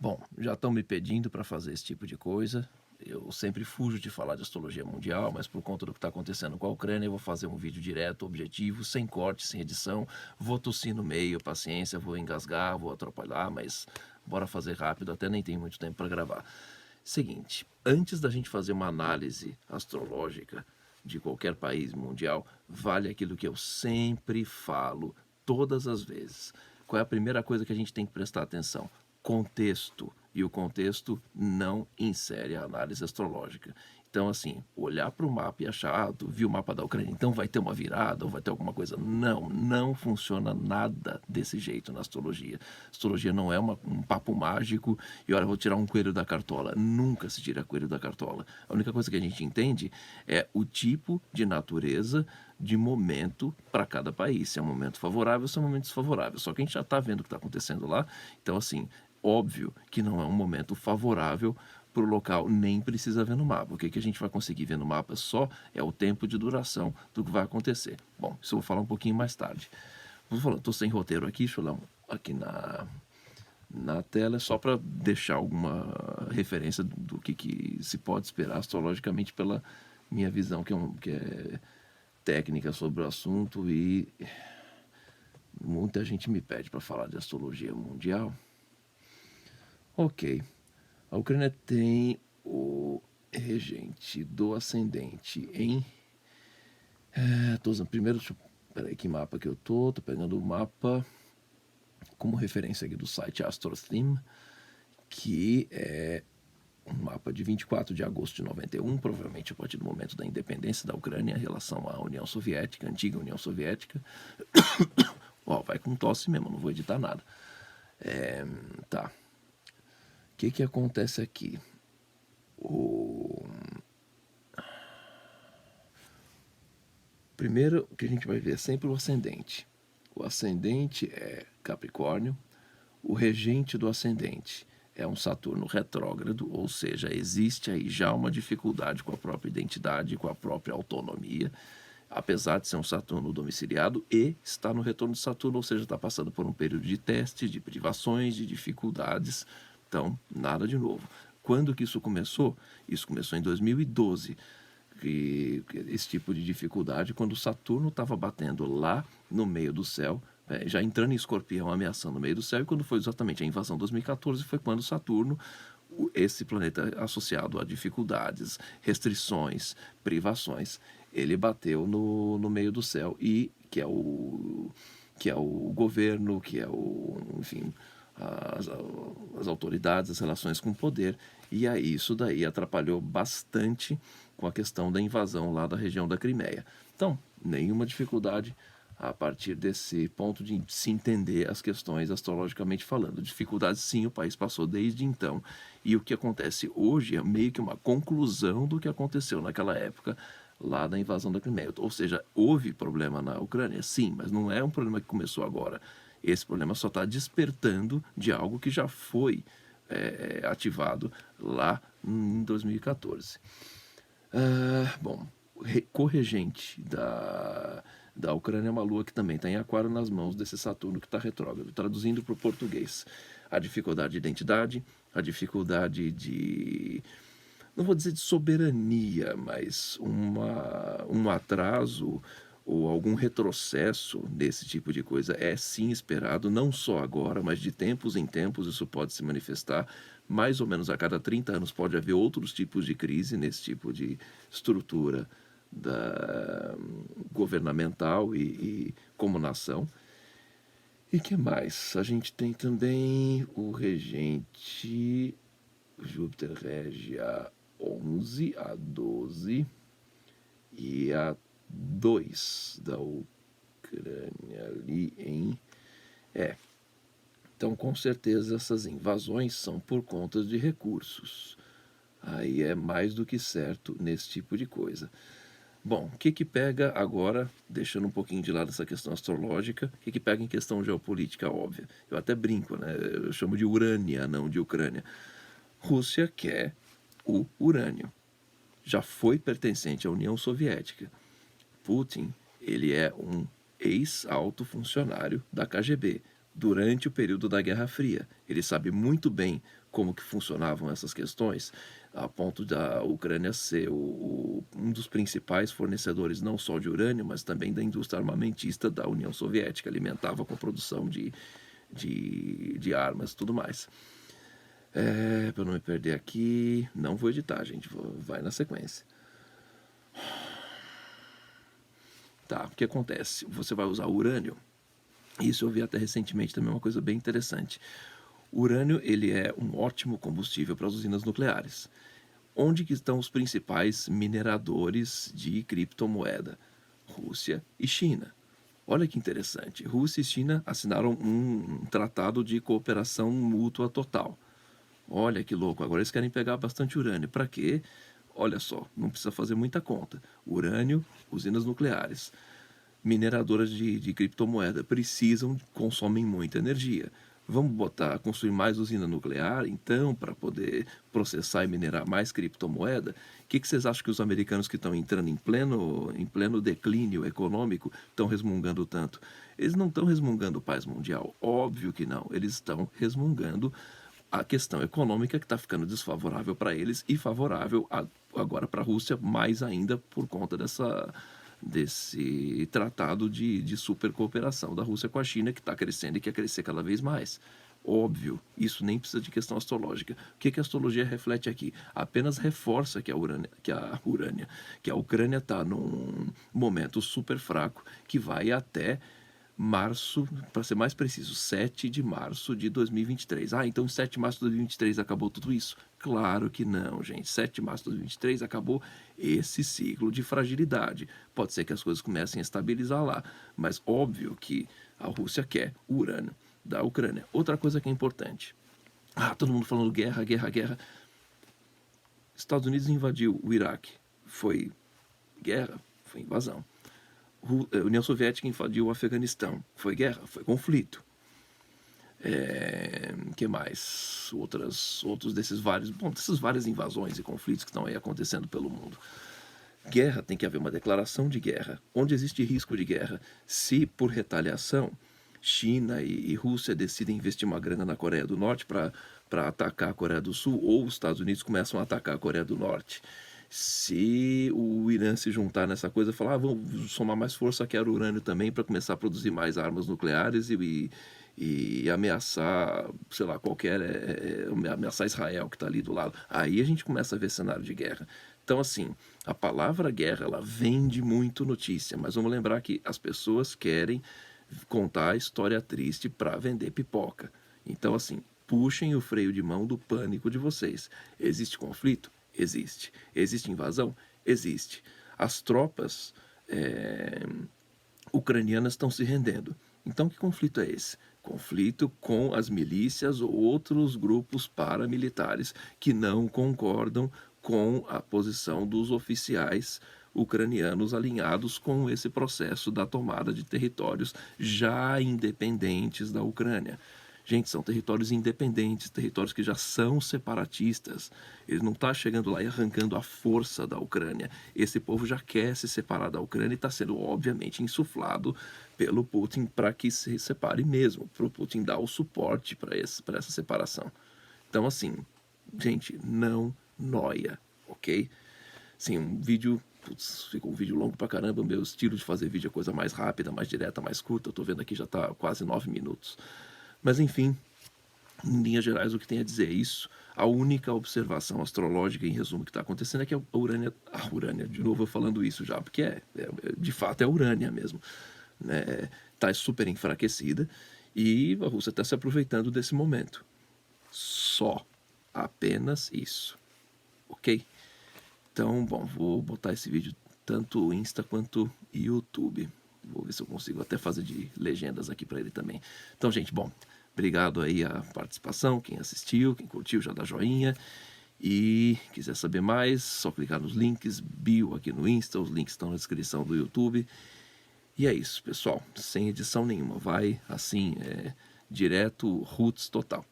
Bom, já estão me pedindo para fazer esse tipo de coisa. Eu sempre fujo de falar de astrologia mundial, mas por conta do que está acontecendo com a Ucrânia, eu vou fazer um vídeo direto, objetivo, sem corte, sem edição. Vou tossir no meio, paciência, vou engasgar, vou atrapalhar, mas bora fazer rápido, até nem tem muito tempo para gravar. Seguinte, antes da gente fazer uma análise astrológica de qualquer país mundial, vale aquilo que eu sempre falo, todas as vezes. Qual é a primeira coisa que a gente tem que prestar atenção? Contexto. E o contexto não insere a análise astrológica. Então, assim, olhar para o mapa e achar, tu viu o mapa da Ucrânia, então vai ter uma virada ou vai ter alguma coisa. Não, não funciona nada desse jeito na astrologia. Astrologia não é um papo mágico e, olha, vou tirar um coelho da cartola. Nunca se tira coelho da cartola. A única coisa que a gente entende é o tipo de natureza de momento para cada país. Se é um momento favorável, se é um momento desfavorável. Só que a gente já está vendo o que está acontecendo lá. Então, assim, óbvio que não é um momento favorável para o local, nem precisa ver no mapa. O que a gente vai conseguir ver no mapa só é o tempo de duração do que vai acontecer. Bom, isso eu vou falar um pouquinho mais tarde. Estou sem roteiro aqui, deixa eu olhar aqui na tela, só para deixar alguma referência do que se pode esperar astrologicamente pela minha visão, que é técnica sobre o assunto, e muita gente me pede para falar de astrologia mundial. Ok, a Ucrânia tem o regente do ascendente em... primeiro, peraí, que mapa que eu tô pegando o mapa como referência aqui do site AstroTheme, que é um mapa de 24 de agosto de 91, provavelmente a partir do momento da independência da Ucrânia em relação à União Soviética, antiga União Soviética. Ó, vai com tosse mesmo, não vou editar nada. Tá. O que acontece aqui? Primeiro, o que a gente vai ver é sempre o ascendente. O ascendente é Capricórnio, o regente do ascendente é um Saturno retrógrado, ou seja, existe aí já uma dificuldade com a própria identidade, com a própria autonomia, apesar de ser um Saturno domiciliado e está no retorno de Saturno, ou seja, está passando por um período de teste, de privações, de dificuldades. Então, nada de novo. Quando que isso começou? Isso começou em 2012. Esse tipo de dificuldade, quando Saturno estava batendo lá no meio do céu, já entrando em Escorpião, ameaçando o meio do céu, e quando foi exatamente a invasão de 2014, foi quando Saturno, esse planeta associado a dificuldades, restrições, privações, ele bateu no meio do céu, e que é o governo, que é enfim, as autoridades, as relações com o poder, e aí isso daí atrapalhou bastante com a questão da invasão lá da região da Crimeia. Então, nenhuma dificuldade a partir desse ponto de se entender as questões astrologicamente falando. Dificuldades sim, o país passou desde então, e o que acontece hoje é meio que uma conclusão do que aconteceu naquela época lá da invasão da Crimeia. Ou seja, houve problema na Ucrânia? Sim, mas não é um problema que começou agora. Esse problema só está despertando de algo que já foi ativado lá em 2014. Bom, corregente da Ucrânia é uma lua que também está em aquário nas mãos desse Saturno que está retrógrado. Traduzindo para o português, a dificuldade de identidade, a dificuldade de... não vou dizer de soberania, mas um atraso ou algum retrocesso desse tipo de coisa é sim esperado, não só agora, mas de tempos em tempos isso pode se manifestar. Mais ou menos a cada 30 anos pode haver outros tipos de crise nesse tipo de estrutura governamental e como nação. E que mais? A gente tem também o regente Júpiter rege a 11, a 12 e a 2 da Ucrânia ali em... Então, com certeza, essas invasões são por conta de recursos. Aí é mais do que certo nesse tipo de coisa. Bom, o que pega agora, deixando um pouquinho de lado essa questão astrológica, o que pega em questão geopolítica óbvia? Eu até brinco, né? Eu chamo de Urânia, não de Ucrânia. Rússia quer o urânio. Já foi pertencente à União Soviética. Putin, ele é um ex-alto funcionário da KGB. durante o período da Guerra Fria. Ele sabe muito bem como que funcionavam essas questões, a ponto da Ucrânia ser um dos principais fornecedores não só de urânio, mas também da indústria armamentista da União Soviética, alimentava com a produção de armas e tudo mais. Para eu não me perder aqui, não vou editar, gente, vai na sequência. Tá, o que acontece? Você vai usar urânio. Isso eu vi até recentemente também, uma coisa bem interessante. O urânio, ele é um ótimo combustível para as usinas nucleares. Onde que estão os principais mineradores de criptomoeda? Rússia e China. Olha que interessante. Rússia e China assinaram um tratado de cooperação mútua total. Olha que louco. Agora eles querem pegar bastante urânio. Para quê? Olha só, não precisa fazer muita conta. Urânio, usinas nucleares. Mineradoras de criptomoeda consomem muita energia. Vamos construir mais usina nuclear, então, para poder processar e minerar mais criptomoeda? O que vocês acham que os americanos que estão entrando em pleno declínio econômico estão resmungando tanto? Eles não estão resmungando paz mundial, óbvio que não. Eles estão resmungando a questão econômica que está ficando desfavorável para eles e favorável agora para a Rússia, mais ainda por conta desse tratado de super cooperação da Rússia com a China, que está crescendo e quer crescer cada vez mais. Óbvio, isso nem precisa de questão astrológica. O que a astrologia reflete aqui? Apenas reforça que a Ucrânia está num momento super fraco que vai até março, para ser mais preciso, 7 de março de 2023. Então 7 de março de 2023 acabou tudo isso? Claro que não, gente. 7 de março de 2023 acabou esse ciclo de fragilidade. Pode ser que as coisas comecem a estabilizar lá, mas óbvio que a Rússia quer o urânio da Ucrânia. Outra coisa que é importante. Todo mundo falando guerra, guerra, guerra. Estados Unidos invadiu o Iraque. Foi guerra? Foi invasão. A União Soviética invadiu o Afeganistão. Foi guerra? Foi conflito. Que mais? Outros dessas várias invasões e conflitos que estão aí acontecendo pelo mundo. Guerra, tem que haver uma declaração de guerra. Onde existe risco de guerra? Se, por retaliação, China e Rússia decidem investir uma grana na Coreia do Norte para atacar a Coreia do Sul, ou os Estados Unidos começam a atacar a Coreia do Norte. Se o Irã se juntar nessa coisa e falar, vamos somar mais força, quero urânio também para começar a produzir mais armas nucleares e ameaçar, sei lá, ameaçar Israel que está ali do lado. Aí a gente começa a ver cenário de guerra. Então, assim, a palavra guerra, ela vende muito notícia, mas vamos lembrar que as pessoas querem contar a história triste para vender pipoca. Então, assim, puxem o freio de mão do pânico de vocês. Existe conflito? Existe. Existe invasão? Existe. As tropas ucranianas estão se rendendo. Então, que conflito é esse? Conflito com as milícias ou outros grupos paramilitares que não concordam com a posição dos oficiais ucranianos alinhados com esse processo da tomada de territórios já independentes da Ucrânia. Gente, são territórios independentes, territórios que já são separatistas. Ele não está chegando lá e arrancando a força da Ucrânia. Esse povo já quer se separar da Ucrânia e está sendo, obviamente, insuflado pelo Putin para que se separe mesmo, para o Putin dar o suporte para essa separação. Então, assim, gente, não noia, ok? Sim, um vídeo... ficou um vídeo longo pra caramba. Meu estilo de fazer vídeo é coisa mais rápida, mais direta, mais curta. Eu tô vendo aqui já tá quase 9 minutos. Mas enfim, em linhas gerais, o que tem a dizer é isso. A única observação astrológica, em resumo, que está acontecendo é que a Urânia, de novo eu falando isso já, porque de fato é a Urânia mesmo, né? Tá super enfraquecida e a Rússia está se aproveitando desse momento. Só, apenas isso, ok? Então, bom, vou botar esse vídeo tanto Insta quanto YouTube. Vou ver se eu consigo até fazer de legendas aqui para ele também. Então, gente, bom, obrigado aí a participação, quem assistiu, quem curtiu, já dá joinha. E quiser saber mais, só clicar nos links, bio aqui no Insta, os links estão na descrição do YouTube. E é isso, pessoal, sem edição nenhuma, vai assim, direto, roots total.